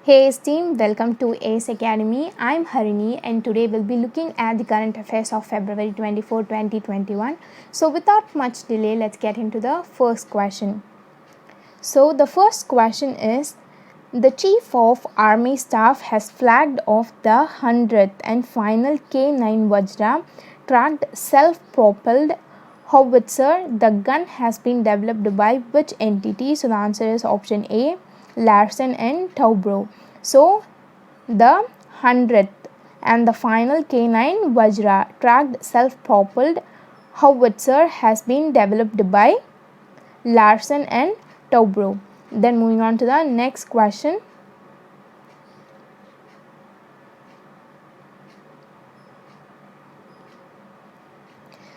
Hey team, welcome to ACE Academy. I'm Harini and today we'll be looking at the current affairs of February 24, 2021. So without much delay, let's get into the first question. So the first question is, the Chief of Army Staff has flagged off the 100th and final K9 Vajra tracked self-propelled howitzer. The gun has been developed by which entity? So the answer is option A, Larsen and Toubro. So the 100th and the final K9 Vajra tracked self-propelled howitzer has been developed by Larsen and Toubro. Then moving on to the next question.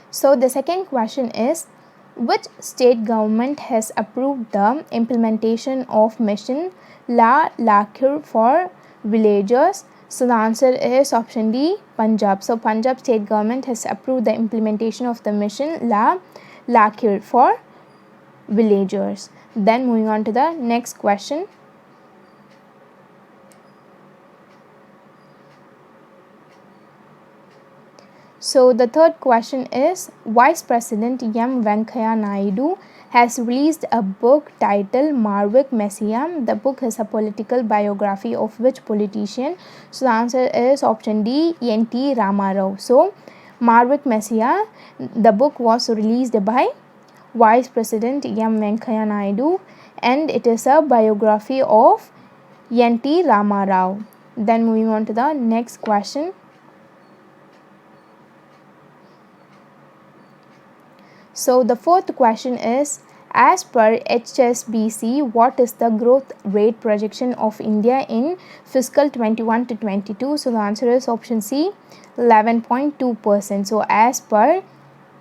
So the second question is, which state government has approved the implementation of mission La Lakir for villagers? So the answer is option D, Punjab. So Punjab state government has approved the implementation of the mission La Lakir for villagers. Then moving on to the next question. So the third question is, Vice President M. Venkaiah Naidu has released a book titled Marvick Messiah. The book is a political biography of which politician? So the answer is option D, N.T. Ramarao. So Marvick Messiah, the book was released by Vice President M. Venkaiah Naidu and it is a biography of N.T. Ramarao. Then moving on to the next question. So the fourth question is, as per HSBC, what is the growth rate projection of India in fiscal 21 to 22? So the answer is option C, 11.2%. So as per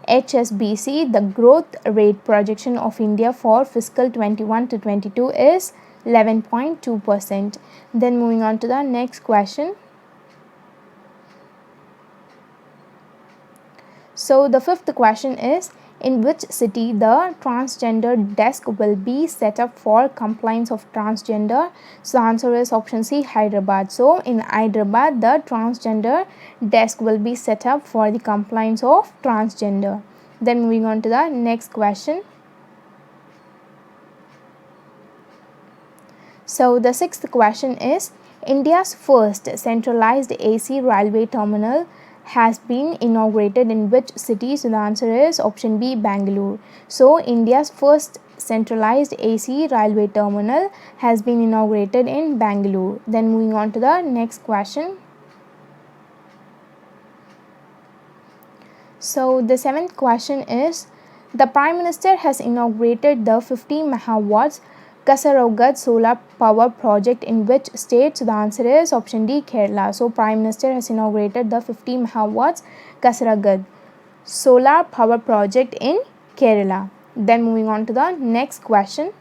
HSBC, the growth rate projection of India for fiscal 21 to 22 is 11.2%. Then moving on to the next question. So the fifth question is, in which city the transgender desk will be set up for compliance of transgender? So the answer is option C, Hyderabad. So in Hyderabad, the transgender desk will be set up for the compliance of transgender. Then moving on to the next question. So the sixth question is, India's first centralized AC railway terminal has been inaugurated in which city? So the answer is option B, Bangalore. So India's first centralized AC railway terminal has been inaugurated in Bangalore. Then moving on to the next question. So the seventh question is, the Prime Minister has inaugurated the 50 megawatts Kasaragod solar power project in which state? So the answer is option D, Kerala. So Prime Minister has inaugurated the 50 megawatts Kasaragod solar power project in Kerala. Then moving on to the next question.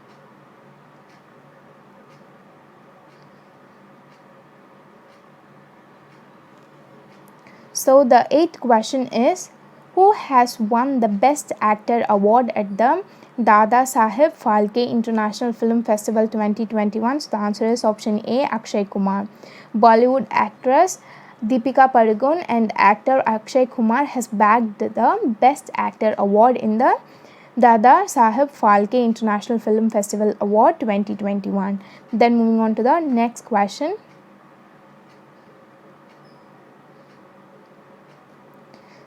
So the eighth question is, who has won the Best Actor award at the Dada Saheb Phalke International Film Festival 2021? So the answer is option A, Akshay Kumar. Bollywood actress Deepika Padukone and actor Akshay Kumar has bagged the Best Actor award in the Dada Saheb Phalke International Film Festival Award 2021. Then moving on to the next question.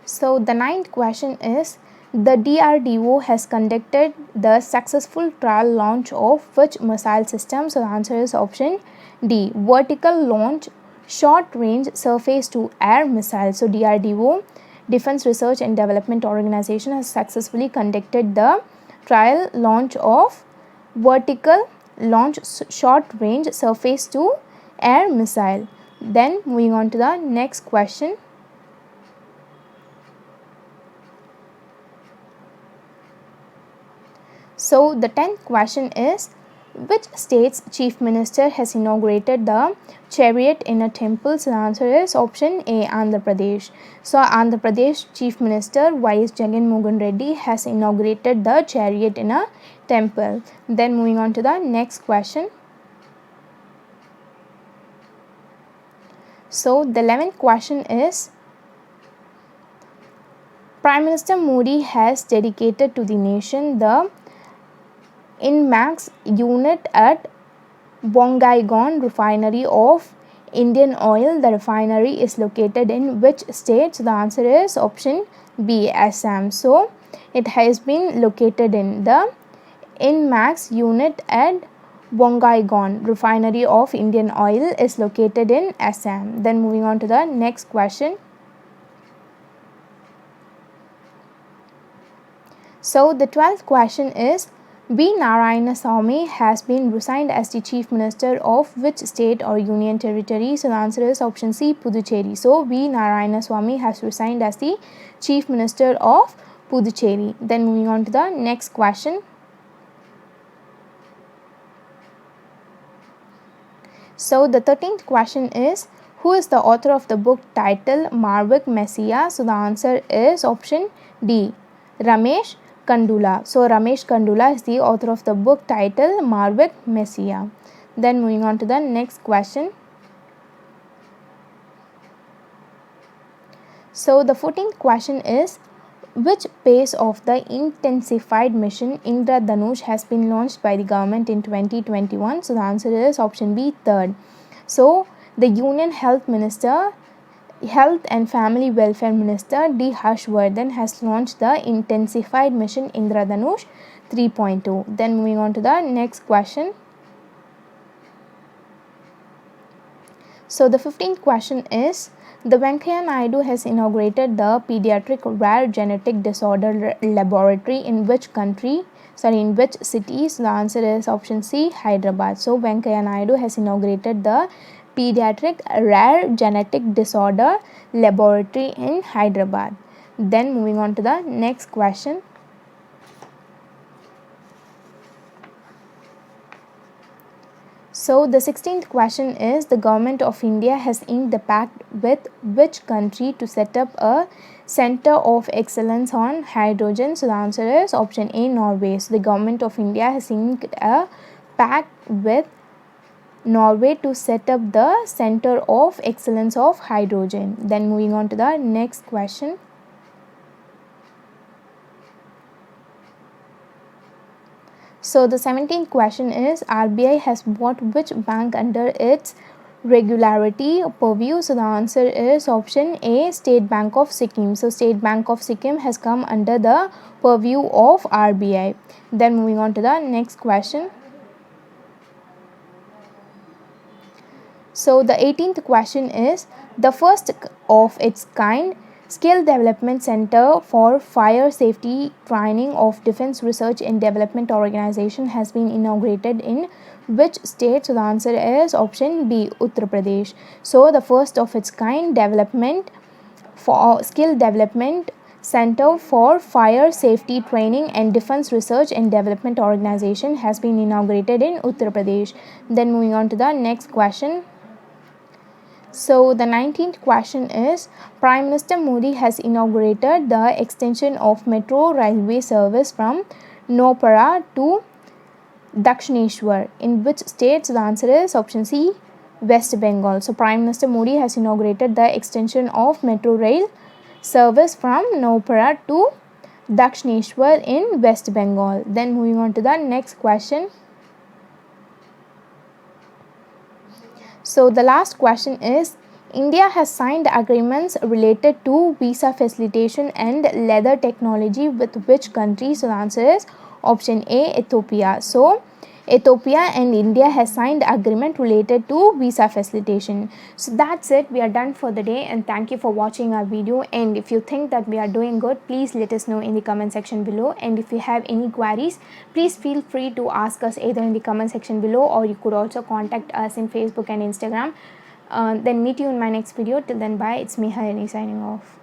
So the ninth question is, the DRDO has conducted the successful trial launch of which missile system? So the answer is option D, vertical launch short range surface to air missile. So DRDO, Defense Research and Development Organization, has successfully conducted the trial launch of vertical launch short range surface to air missile. Then moving on to the next question. So the 10th question is, which state's chief minister has inaugurated the chariot in a temple? So the answer is option A, Andhra Pradesh. So Andhra Pradesh chief minister Y.S. Jagan Mohan Reddy has inaugurated the chariot in a temple. Then moving on to the next question. So the 11th question is, Prime Minister Modi has dedicated to the nation the INMAX unit at Bongaigaon refinery of Indian Oil. The refinery is located in which state? So the answer is option B, Assam. So it has been located in the INMAX unit at Bongaigaon refinery of Indian Oil is located in Assam. Then moving on to the next question. So the 12th question is, B. Narayanaswamy has been resigned as the Chief Minister of which state or union territory? So the answer is option C, Puducherry. So B. Narayanaswamy has resigned as the Chief Minister of Puducherry. Then moving on to the next question. So the 13th question is, who is the author of the book titled Marwik Messiah? So the answer is option D, Ramesh Kandula. So Ramesh Kandula is the author of the book titled Marwik Messiah. Then moving on to the next question. So the 14th question is, which phase of the intensified mission Indradhanush has been launched by the government in 2021? So the answer is option B, third. So the Union Health and Family Welfare Minister D. Harshvardhan has launched the intensified mission Indradhanush 3.2. Then moving on to the next question. So the 15th question is, the Venkaiah Naidu has inaugurated the Pediatric Rare Genetic Disorder Laboratory in which country? In which city? So the answer is option C, Hyderabad. So Venkaiah Naidu has inaugurated the Pediatric Rare Genetic Disorder Laboratory in Hyderabad. Then moving on to the next question. So the 16th question is, the government of India has inked a pact with which country to set up a center of excellence on hydrogen? So the answer is option A, Norway. So the government of India has inked a pact with Norway to set up the center of excellence of hydrogen. Then moving on to the next question. So the 17th question is, RBI has bought which bank under its regularity purview? So the answer is option A, State Bank of Sikkim. So State Bank of Sikkim has come under the purview of RBI. Then moving on to the next question. So the 18th question is, the first of its kind Skill Development Center for Fire Safety Training of Defense Research and Development Organization has been inaugurated in which state? So the answer is option B, Uttar Pradesh. So the first of its kind development for Skill Development Center for Fire Safety Training and Defense Research and Development Organization has been inaugurated in Uttar Pradesh. Then moving on to the next question. So the 19th question is, Prime Minister Modi has inaugurated the extension of metro railway service from Nopara to Dakshineshwar in which state? So the answer is option C, West Bengal. So Prime Minister Modi has inaugurated the extension of metro rail service from Nopara to Dakshineshwar in West Bengal. Then moving on to the next question. So the last question is, India has signed agreements related to visa facilitation and leather technology with which country? So the answer is option A, Ethiopia. So Ethiopia and India has signed agreement related to visa facilitation. So that's it. We are done for the day, and thank you for watching our video. And if you think that we are doing good, please let us know in the comment section below. And if you have any queries, please feel free to ask us either in the comment section below, or you could also contact us in Facebook and Instagram. Then meet you in my next video. Till then, bye. It's me, Harini, signing off.